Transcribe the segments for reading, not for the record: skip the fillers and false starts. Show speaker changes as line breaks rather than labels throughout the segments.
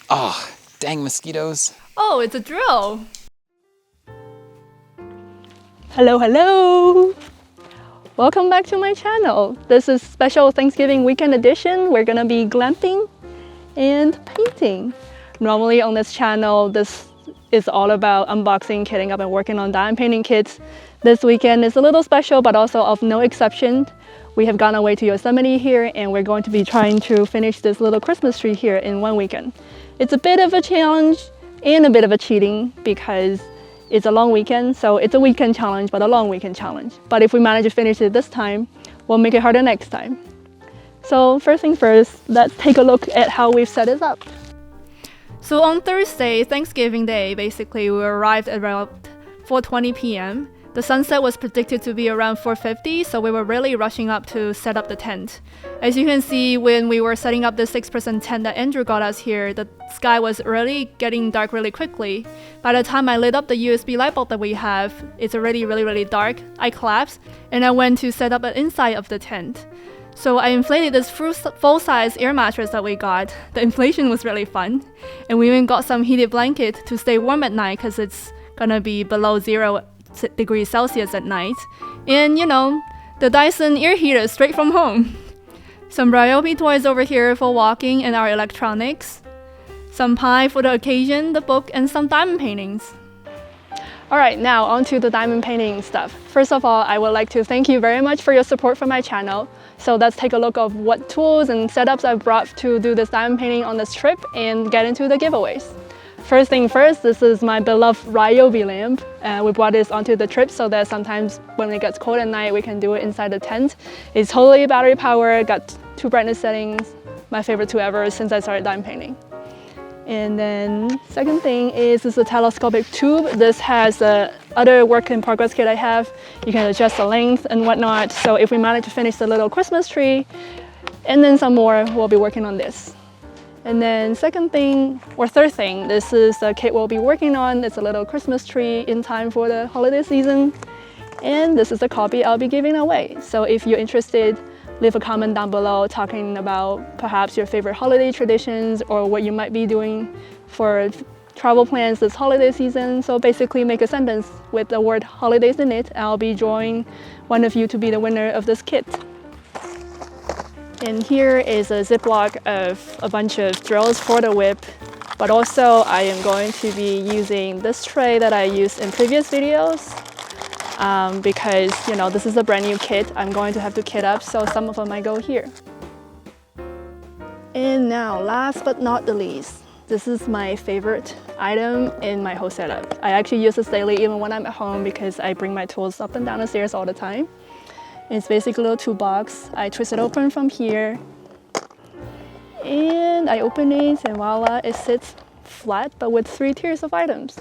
Oh, dang mosquitoes.
Oh, it's a drill.
Hello, hello! Welcome back to my channel. This is special Thanksgiving weekend edition. We're gonna be glamping and painting. Normally on this channel, this is all about unboxing, kitting up, and working on diamond painting kits. This weekend is a little special, but also of no exception. We have gone away to Yosemite here, and we're going to be trying to finish this little Christmas tree here in one weekend. It's a bit of a challenge and a bit of a cheating because it's a long weekend, so it's a weekend challenge, but a long weekend challenge. But if we manage to finish it this time, we'll make it harder next time. So first thing first, let's take a look at how we've set it up.
So on Thursday, Thanksgiving Day, basically we arrived at around 4:20 p.m. The sunset was predicted to be around 4:50, so we were really rushing up to set up the tent. As you can see, when we were setting up the 6% tent that Andrew got us here, the sky was really getting dark really quickly. By the time I lit up the USB light bulb that we have, it's already really dark. I collapsed, and I went to set up the inside of the tent. So I inflated this full-size air mattress that we got. The inflation was really fun. And we even got some heated blanket to stay warm at night because it's gonna be below 0 degrees Celsius at night. And you know, the Dyson air heater straight from home. Some Ryobi toys over here for walking and our electronics. Some pie for the occasion, the book, and some diamond paintings.
All right, now on to the diamond painting stuff. First of all, I would like to thank you very much for your support for my channel. So let's take a look of what tools and setups I've brought to do this diamond painting on this trip and get into the giveaways. First thing first, this is my beloved Ryobi lamp. We brought this onto the trip so that sometimes when it gets cold at night, we can do it inside the tent. It's totally battery powered, got 2 brightness settings, my favorite 2 ever since I started diamond painting. And then second thing is this is a telescopic tube. This has the other work in progress kit I have. You can adjust the length and whatnot. So if we manage to finish the little Christmas tree and then some more, we'll be working on this. And then third thing, this is the kit we'll be working on. It's a little Christmas tree in time for the holiday season. And this is the copy I'll be giving away. So if you're interested, leave a comment down below talking about perhaps your favorite holiday traditions or what you might be doing for travel plans this holiday season. So basically make a sentence with the word holidays in it. I'll be drawing one of you to be the winner of this kit. And here is a Ziploc of a bunch of drills for the whip, but also I am going to be using this tray that I used in previous videos. Because you know, this is a brand new kit, I'm going to have to kit up, so some of them might go here. And now, last but not the least, this is my favorite item in my whole setup. I actually use this daily even when I'm at home because I bring my tools up and down the stairs all the time. It's basically a little toolbox. I twist it open from here, and I open it, and voila, it sits flat but with 3 tiers of items.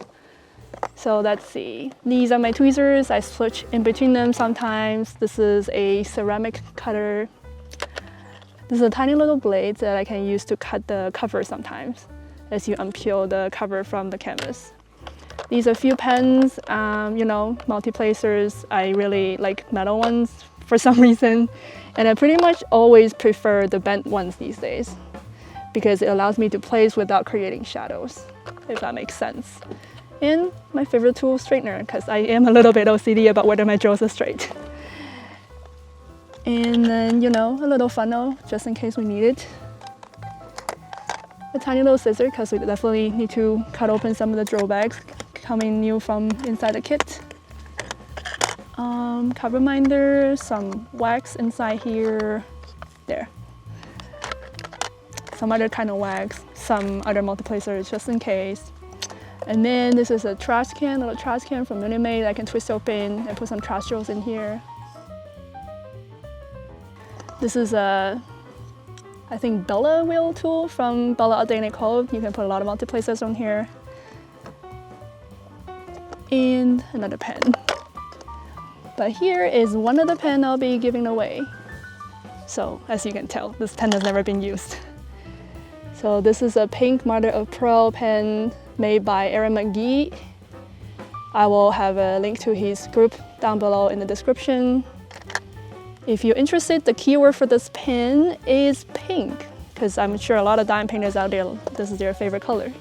So let's see, these are my tweezers. I switch in between them sometimes. This is a ceramic cutter. This is a tiny little blade that I can use to cut the cover sometimes as you unpeel the cover from the canvas. These are a few pens, you know, multi-placers. I really like metal ones for some reason, and I pretty much always prefer the bent ones these days because it allows me to place without creating shadows, if that makes sense. And my favorite tool, straightener, because I am a little bit OCD about whether my drills are straight. And then, you know, a little funnel just in case we need it. A tiny little scissor because we definitely need to cut open some of the drill bags coming new from inside the kit. Cover minder, some wax inside here, there. Some other kind of wax, some other multi-placers just in case. And then this is a trash can, a little trash can from Minute Maid I can twist open and put some trash drills in here. This is a, I think, Bella wheel tool from Bella All Day Nicole. You can put a lot of multi-placers on here. And another pen. But here is one of the pen I'll be giving away. So as you can tell, this pen has never been used. So this is a pink mother of pearl pen made by Aaron McGee. I will have a link to his group down below in the description. If you're interested, the keyword for this pen is pink. because I'm sure a lot of diamond painters out there, this is their favorite color.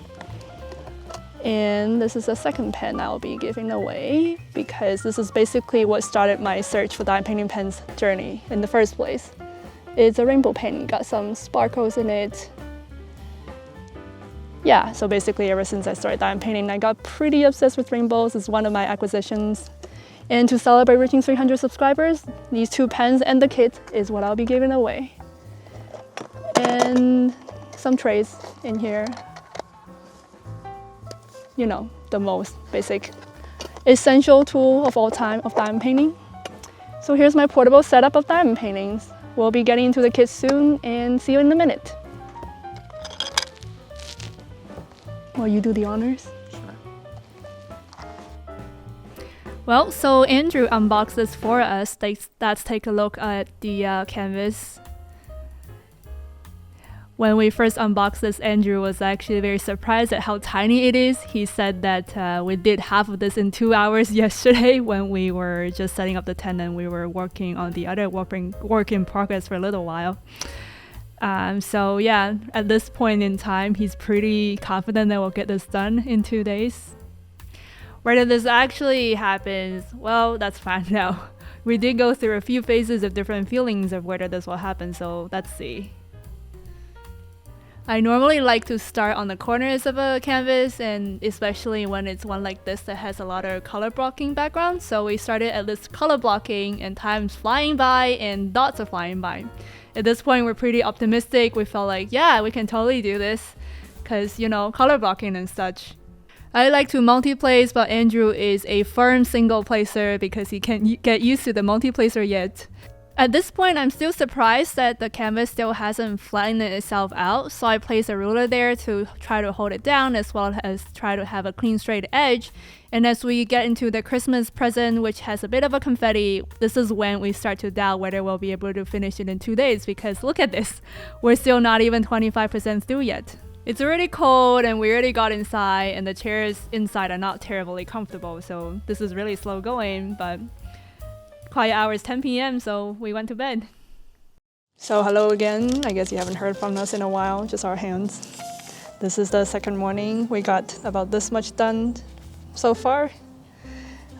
And this is the second pen I'll be giving away because this is basically what started my search for diamond painting pens journey in the first place. It's a rainbow pen, got some sparkles in it. Yeah, so basically ever since I started diamond painting, I got pretty obsessed with rainbows. It's one of my acquisitions. And to celebrate reaching 300 subscribers, these 2 pens and the kit is what I'll be giving away. And some trays in here. You know, the most basic, essential tool of all time of diamond painting. So here's my portable setup of diamond paintings. We'll be getting into the kit soon and see you in a minute. Will you do the honors?
Well, so Andrew unboxed this for us. Let's take a look at the canvas. When we first unboxed this, Andrew was actually very surprised at how tiny it is. He said that we did half of this in 2 hours yesterday when we were just setting up the tent and we were working on the other work in progress for a little while. So yeah, at this point in time, he's pretty confident that we'll get this done in 2 days. Whether this actually happens, well, that's fine now. We did go through a few phases of different feelings of whether this will happen, so let's see. I normally like to start on the corners of a canvas, and especially when it's one like this that has a lot of color blocking background. So we started at this color blocking and time's flying by and dots are flying by. At this point, we're pretty optimistic. We felt like, yeah, we can totally do this because, you know, color blocking and such. I like to multi-place, but Andrew is a firm single placer because he can't get used to the multi-placer yet. At this point, I'm still surprised that the canvas still hasn't flattened itself out, so I placed a ruler there to try to hold it down as well as try to have a clean straight edge. And as we get into the Christmas present, which has a bit of a confetti, this is when we start to doubt whether we'll be able to finish it in 2 days because look at this, we're still not even 25% through yet. It's already cold and we already got inside and the chairs inside are not terribly comfortable, so this is really slow going, but quiet hour is 10 p.m. so we went to bed.
So hello again. I guess you haven't heard from us in a while, just our hands. This is the second morning. We got about this much done so far.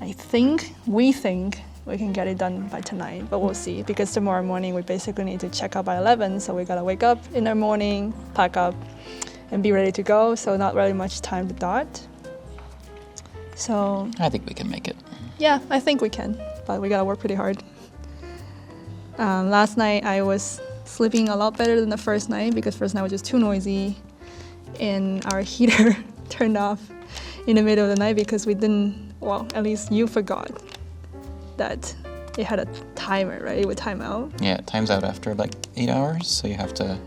We think we can get it done by tonight, but we'll see because tomorrow morning we basically need to check out by 11, so we gotta wake up in the morning, pack up, and be ready to go, so not really much time to dot. So
I think we can make it.
yeah, I think we can, but we gotta work pretty hard. Last night I was sleeping a lot better than the first night because first night was just too noisy and our heater turned off in the middle of the night because we didn't, well, at least you forgot that it had a timer, right? It would time out.
Yeah, it times out after like 8 hours, so you have to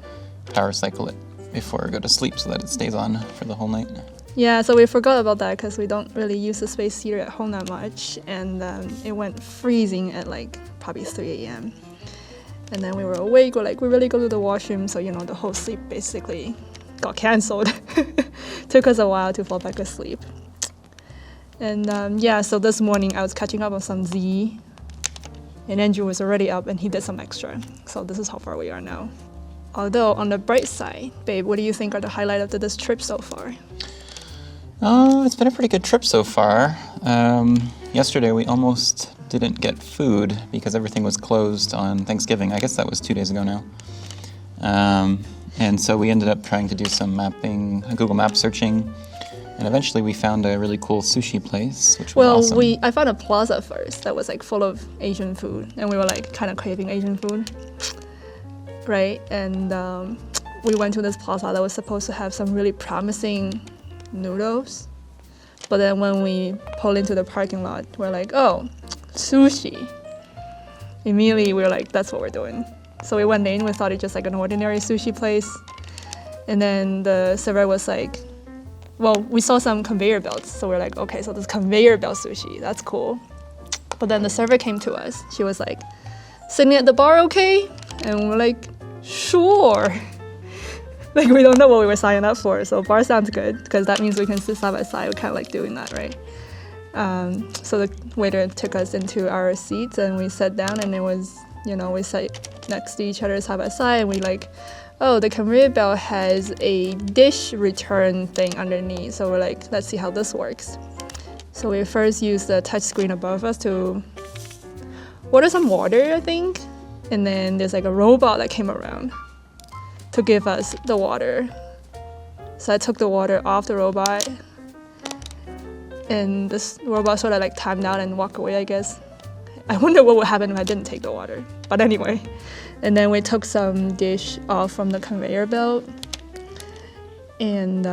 power cycle it before I go to sleep so that it stays on for the whole night.
Yeah, so we forgot about that because we don't really use the space heater at home that much, and it went freezing at like probably 3 a.m. And then we were awake, we're like, we really go to the washroom, so you know, the whole sleep basically got cancelled. Took us a while to fall back asleep. And yeah, so this morning I was catching up on some Z, and Andrew was already up and he did some extra. So this is how far we are now. Although on the bright side, babe, what do you think are the highlight of this trip so far?
Oh, it's been a pretty good trip so far. Yesterday we almost didn't get food because everything was closed on Thanksgiving. I guess that was 2 days ago now. And so we ended up trying to do some mapping, Google Maps searching, and eventually we found a really cool sushi place, which was awesome.
I found a plaza first that was like full of Asian food, and we were like kind of craving Asian food, right? And we went to this plaza that was supposed to have some really promising noodles, but then when we pulled into the parking lot, we're like, oh, sushi. Immediately we were like, that's what we're doing. So we went in, we thought it just like an ordinary sushi place, and then the server was like, well, we saw some conveyor belts, so we're like, okay, so this conveyor belt sushi, that's cool. But then the server came to us, she was like, sitting at the bar okay? And we're like, sure. Like, we don't know what we were signing up for, so bar sounds good, because that means we can sit side by side. We kind of like doing that, right? So the waiter took us into our seats, and we sat down, and it was, you know, we sat next to each other side by side, and we like oh, the conveyor belt has a dish return thing underneath. So we're like, let's see how this works. So we first use the touch screen above us to order some water, I think. And then there's like a robot that came around to give us the water. So I took the water off the robot, and this robot sort of like timed out and walked away, I guess. I wonder what would happen if I didn't take the water. But anyway, and then we took some dish off from the conveyor belt, and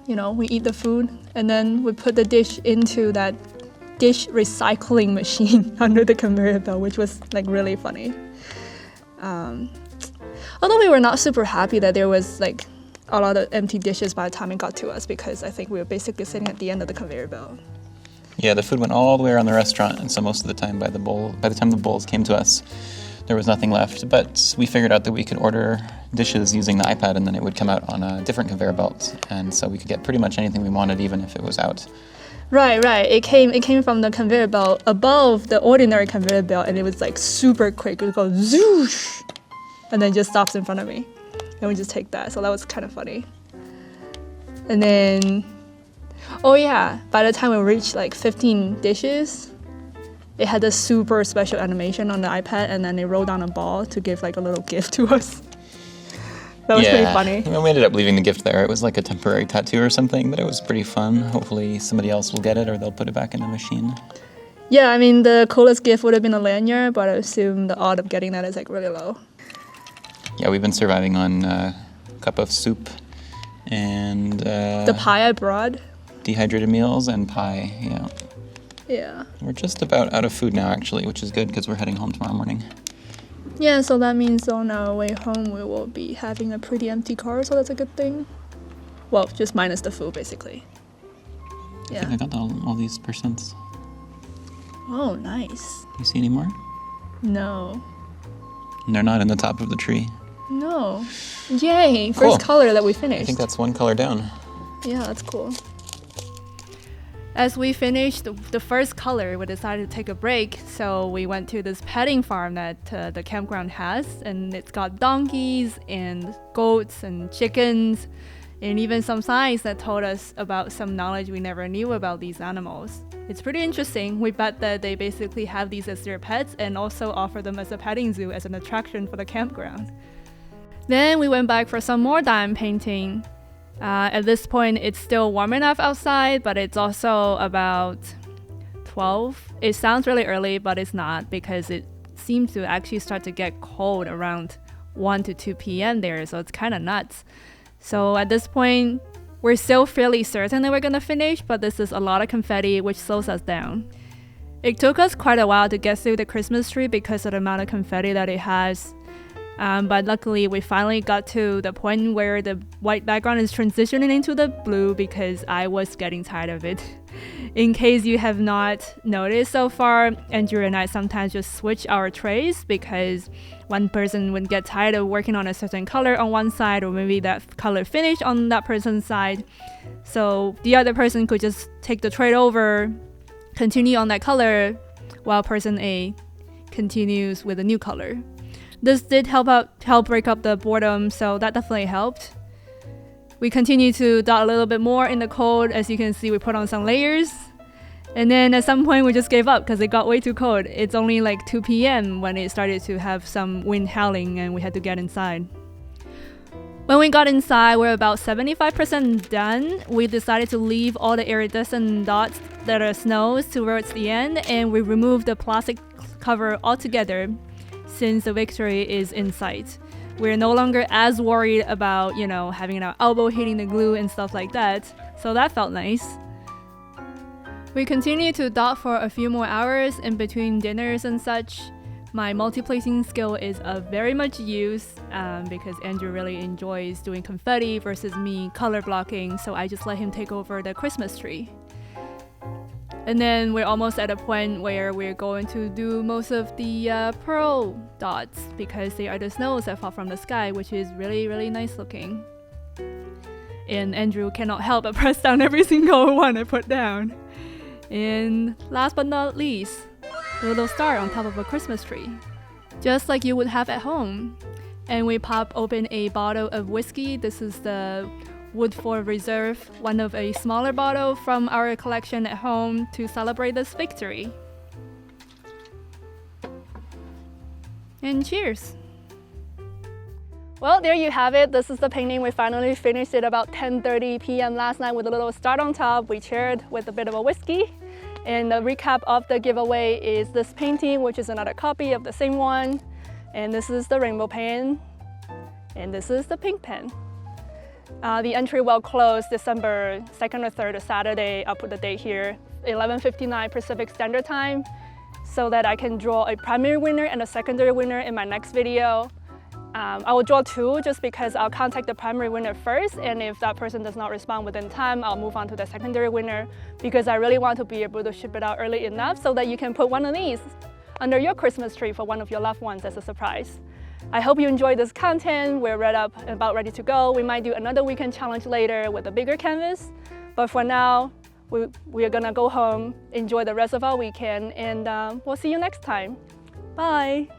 you know, we eat the food, and then we put the dish into that dish recycling machine under the conveyor belt, which was like really funny. Although we were not super happy that there was like a lot of empty dishes by the time it got to us, because I think we were basically sitting at the end of the conveyor belt.
Yeah, the food went all the way around the restaurant, and so most of the time by the time the bowls came to us, there was nothing left. But we figured out that we could order dishes using the iPad, and then it would come out on a different conveyor belt, and so we could get pretty much anything we wanted, even if it was out.
Right. It came from the conveyor belt above the ordinary conveyor belt, and it was like super quick. It would go zoosh, and then just stops in front of me, and we just take that. So that was kind of funny. And then, oh yeah, by the time we reached like 15 dishes, it had a super special animation on the iPad, and then it rolled down a ball to give like a little gift to us. That was pretty funny.
Well, we ended up leaving the gift there. It was like a temporary tattoo or something, but it was pretty fun. Hopefully somebody else will get it, or they'll put it back in the machine.
Yeah, I mean, the coolest gift would have been a lanyard, but I assume the odds of getting that is like really low.
Yeah, we've been surviving on a cup of soup and
The pie I brought.
dehydrated meals and pie, yeah.
Yeah.
We're just about out of food now, actually, which is good because we're heading home tomorrow morning.
Yeah, so that means on our way home we will be having a pretty empty car, so that's a good thing. Well, just minus the food, basically.
I
Yeah.
think I got all these percents.
Oh, nice.
You see any more?
No.
And they're not in the top of the tree.
No. Yay!
Cool.
First color that we finished.
I think that's one color down.
Yeah, that's cool.
As we finished the first color, we decided to take a break. So we went to this petting farm that the campground has, and it's got donkeys and goats and chickens, and even some signs that told us about some knowledge we never knew about these animals. It's pretty interesting. We bet that they basically have these as their pets and also offer them as a petting zoo as an attraction for the campground. Then we went back for some more diamond painting. At this point, it's still warm enough outside, but it's also about 12. It sounds really early, but it's not, because it seems to actually start to get cold around 1 to 2 p.m. there, so it's kind of nuts. So at this point, we're still fairly certain that we're going to finish, but this is a lot of confetti, which slows us down. It took us quite a while to get through the Christmas tree because of the amount of confetti that it has. But luckily, we finally got to the point where the white background is transitioning into the blue, because I was getting tired of it. In case you have not noticed so far, Andrew and I sometimes just switch our trays, because one person would get tired of working on a certain color on one side, or maybe that color finished on that person's side. So the other person could just take the tray over, continue on that color, while person A continues with a new color. This did help break up the boredom, so that definitely helped. We continue to dot a little bit more in the cold. As you can see, we put on some layers. And then at some point we just gave up because it got way too cold. It's only like 2 p.m. when it started to have some wind howling and we had to get inside. When we got inside, we're about 75% done. We decided to leave all the iridescent dots that are snows towards the end, and we removed the plastic cover altogether, since the victory is in sight. We're no longer as worried about, having our elbow hitting the glue and stuff like that, so that felt nice. We continued to dot for a few more hours in between dinners and such. My multi-placing skill is of very much use because Andrew really enjoys doing confetti versus me color blocking, so I just let him take over the Christmas tree. And then we're almost at a point where we're going to do most of the pearl dots, because they are the snows that fall from the sky, which is really, really nice looking. And Andrew cannot help but press down every single one I put down. And last but not least, the little star on top of a Christmas tree, just like you would have at home. and we pop open a bottle of whiskey. This is the Woodford Reserve, one of a smaller bottle from our collection at home to celebrate this victory. And cheers!
Well, there you have it. This is the painting. We finally finished it about 10:30 p.m. last night with a little start on top. We cheered with a bit of a whiskey. And the recap of the giveaway is this painting, which is another copy of the same one. And this is the rainbow pen. And this is the pink pen. The entry will close December 2nd or 3rd, or Saturday. I'll put the date here, 11:59 Pacific Standard Time, so that I can draw a primary winner and a secondary winner in my next video. I will draw two just because I'll contact the primary winner first, and if that person does not respond within time, I'll move on to the secondary winner, because I really want to be able to ship it out early enough so that you can put one of these under your Christmas tree for one of your loved ones as a surprise. I hope you enjoyed this content. We're about ready to go. We might do another weekend challenge later with a bigger canvas, but for now, we are gonna go home, enjoy the rest of our weekend, and we'll see you next time. Bye.